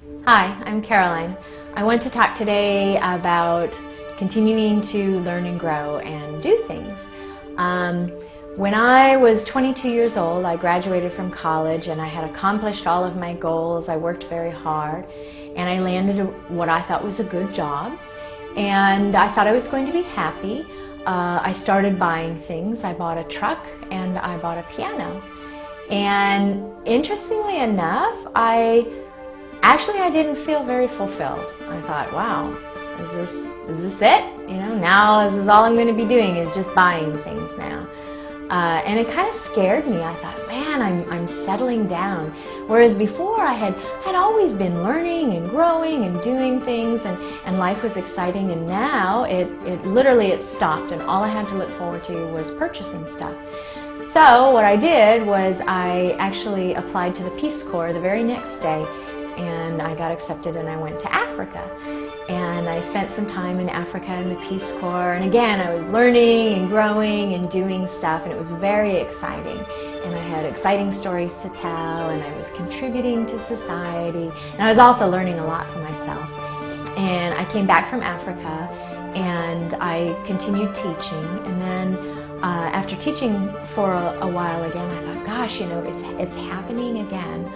Hi, I'm Caroline. I want to talk today about continuing to learn and grow and do things. When I was 22 years old, I graduated from college and I had accomplished all of my goals. I worked very hard and I landed what I thought was a good job, and I thought I was going to be happy. I started buying things. I bought a truck and I bought a piano. And interestingly enough, I didn't feel very fulfilled. I thought, wow, is this it? You know, now this is all I'm going to be doing is just buying things now. And it kind of scared me. I thought, man, I'm settling down. Whereas before I had always been learning and growing and doing things, and life was exciting, and now it literally stopped, and all I had to look forward to was purchasing stuff. So what I did was I actually applied to the Peace Corps the very next day, and I got accepted and I went to Africa. And I spent some time in Africa in the Peace Corps, and again I was learning and growing and doing stuff, and it was very exciting. And I had exciting stories to tell, and I was contributing to society, and I was also learning a lot for myself. And I came back from Africa and I continued teaching, and then after teaching for a while again, I thought, gosh, you know, it's happening again.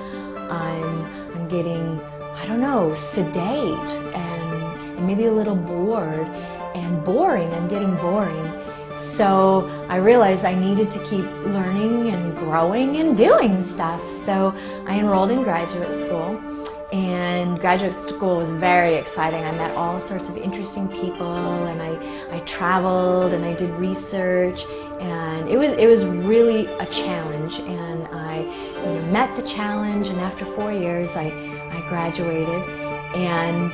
I'm getting, I don't know, sedate and maybe a little bored and boring. I'm getting boring. So I realized I needed to keep learning and growing and doing stuff. So I enrolled in graduate school. And graduate school was very exciting. I met all sorts of interesting people, and I traveled and I did research, and it was really a challenge. And I met the challenge, and after 4 years I graduated, and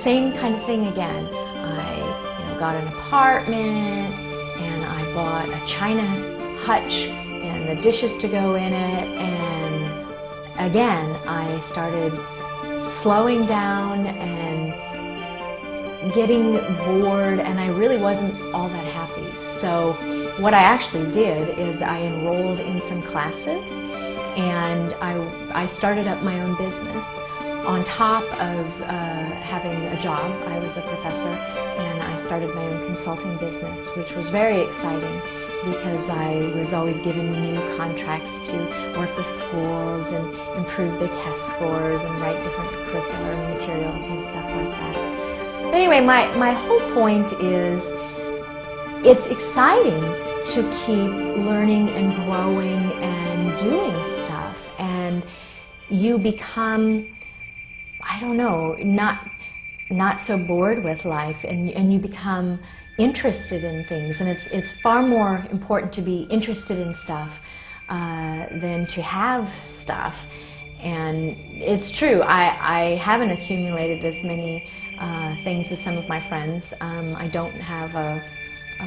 same kind of thing again. I got an apartment, and I bought a china hutch and the dishes to go in it, and again, I started slowing down and getting bored, and I really wasn't all that happy. So what I actually did is I enrolled in some classes, and I started up my own business. On top of having a job, I was a professor, and I started my own consulting business, which was very exciting, because I was always given new contracts to work with schools and improve their test scores and write different curricular materials and stuff like that. But anyway, my whole point is it's exciting to keep learning and growing and doing stuff, and you become, I don't know, not so bored with life, and you become interested in things, and it's far more important to be interested in stuff than to have stuff. And it's true, I haven't accumulated as many things as some of my friends. I don't have a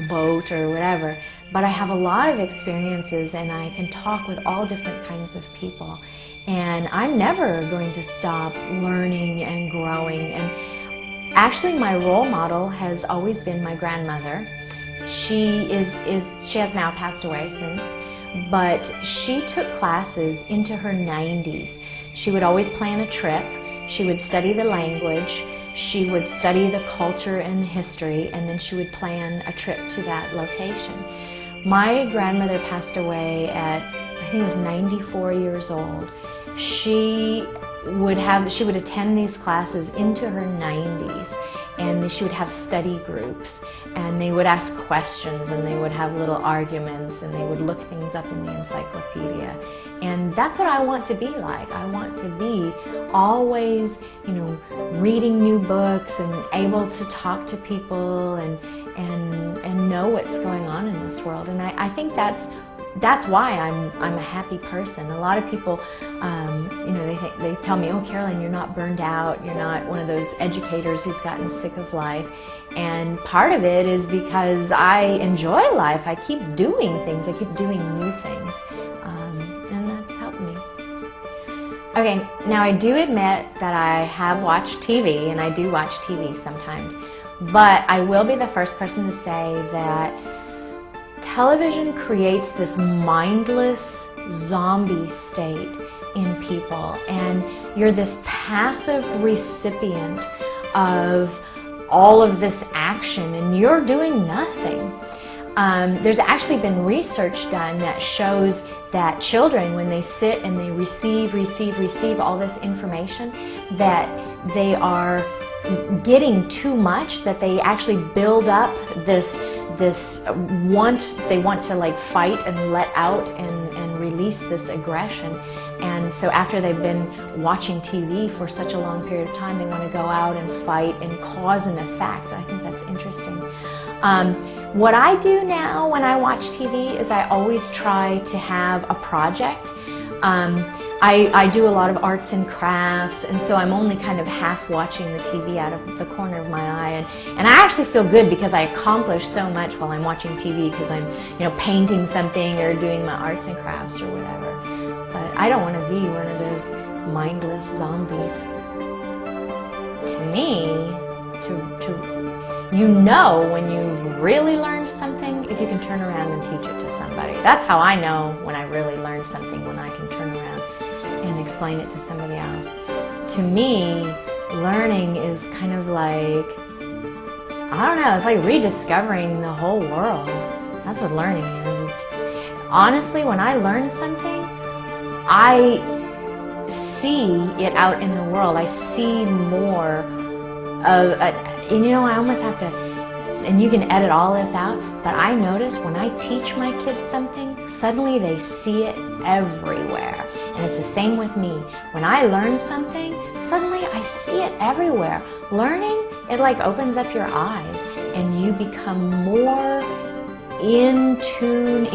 boat or whatever, but I have a lot of experiences, and I can talk with all different kinds of people, and I'm never going to stop learning and growing. And actually, my role model has always been my grandmother. She has now passed away since, but she took classes into her 90s. She would always plan a trip. She would study the language. She would study the culture and the history, and then she would plan a trip to that location. My grandmother passed away at, I think it was 94 years old. She would attend these classes into her 90s, and she would have study groups, and they would ask questions, and they would have little arguments, and they would look things up in the encyclopedia. And that's what I want to be like. I want to be always, you know, reading new books and able to talk to people and know what's going on in this world. And I think that's why I'm a happy person. A lot of people, you know, they tell me, oh, Caroline, you're not burned out. You're not one of those educators who's gotten sick of life. And part of it is because I enjoy life. I keep doing things. I keep doing new things. And that's helped me. Okay, now I do admit that I have watched TV, and I do watch TV sometimes. But I will be the first person to say that television creates this mindless zombie state in people, and you're this passive recipient of all of this action, and you're doing nothing. There's actually been research done that shows that children, when they sit and they receive all this information, that they are getting too much, that they actually build up this they want to like fight and let out and release this aggression. And so after they've been watching TV for such a long period of time, they want to go out and fight and cause an effect. I think that's interesting. What I do now when I watch TV is I always try to have a project. I do a lot of arts and crafts, and so I'm only kind of half watching the TV out of the corner of my eye, and I actually feel good because I accomplish so much while I'm watching TV, because I'm, you know, painting something or doing my arts and crafts or whatever. But I don't want to be one of those mindless zombies. To me, you know when you've really learned something if you can turn around and teach it to somebody. That's how I know when I really learned something, when I can turn around and explain it to somebody else. To me, learning is kind of like, I don't know, it's like rediscovering the whole world. That's what learning is. Honestly, when I learn something, I see it out in the world. I see more of, and you know, I almost have to, and you can edit all this out, but I notice when I teach my kids something, suddenly they see it everywhere. And it's the same with me. When I learn something, suddenly I see it everywhere. Learning, it like opens up your eyes, and you become more in tune,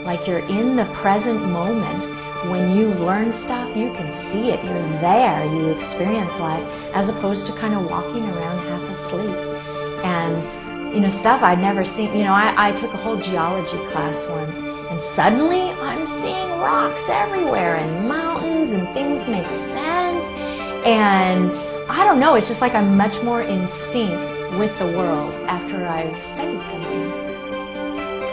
like you're in the present moment. When you learn stuff, you can see it. You're there. You experience life, as opposed to kind of walking around half asleep. And, you know, stuff I'd never seen. You know, I took a whole geology class once, and suddenly I'm seeing rocks everywhere and mountains, and things make sense. And I don't know, it's just like I'm much more in sync with the world after I've studied something.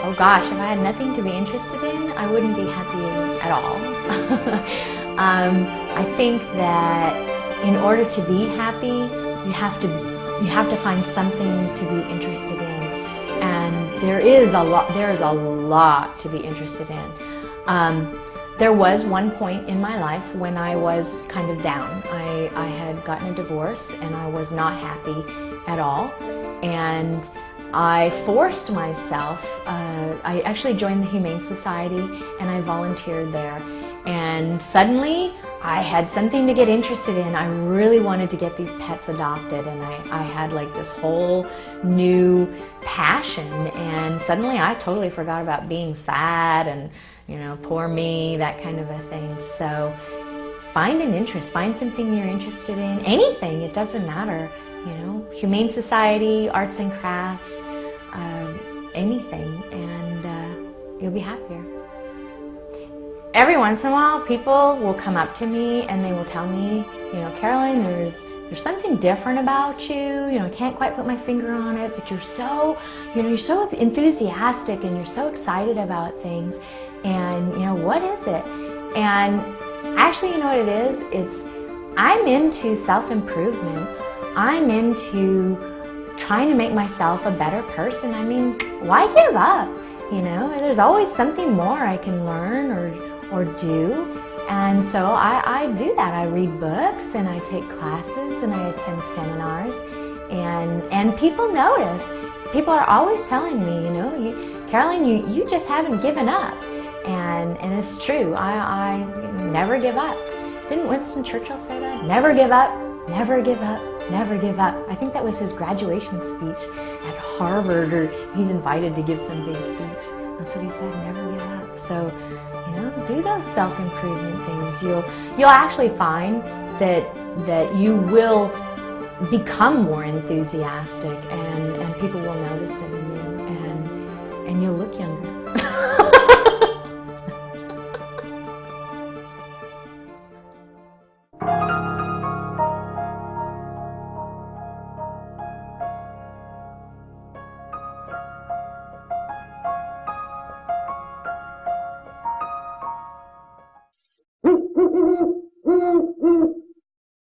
Oh gosh, if I had nothing to be interested in, I wouldn't be happy at all. I think that in order to be happy, you have to find something to be interested in, and there is a lot to be interested in. There was one point in my life when I was kind of down. I had gotten a divorce, and I was not happy at all, and I forced myself. I actually joined the Humane Society, and I volunteered there. And suddenly, I had something to get interested in. I really wanted to get these pets adopted, and I had like this whole new passion. And suddenly, I totally forgot about being sad and, you know, poor me, that kind of a thing. So, find an interest. Find something you're interested in. Anything. It doesn't matter. You know, Humane Society, arts and crafts. Anything, and you'll be happier. Every once in a while, people will come up to me and they will tell me, you know, Caroline, there's something different about you. You know, I can't quite put my finger on it, but you're so enthusiastic, and you're so excited about things. And you know, what is it? And actually, you know what it is? It's I'm into self-improvement. I'm into trying to make myself a better person. I mean, why give up? You know, there's always something more I can learn or do. And so I do that. I read books, and I take classes, and I attend seminars, and people notice. People are always telling me, you know, Caroline, you just haven't given up. And it's true. I never give up. Didn't Winston Churchill say that? Never give up. Never give up, never give up. I think that was his graduation speech at Harvard, or he's invited to give some big speech. That's what he said, never give up. So, you know, do those self-improvement things. You'll actually find that you will become more enthusiastic, and people will notice it in you, and you'll look younger.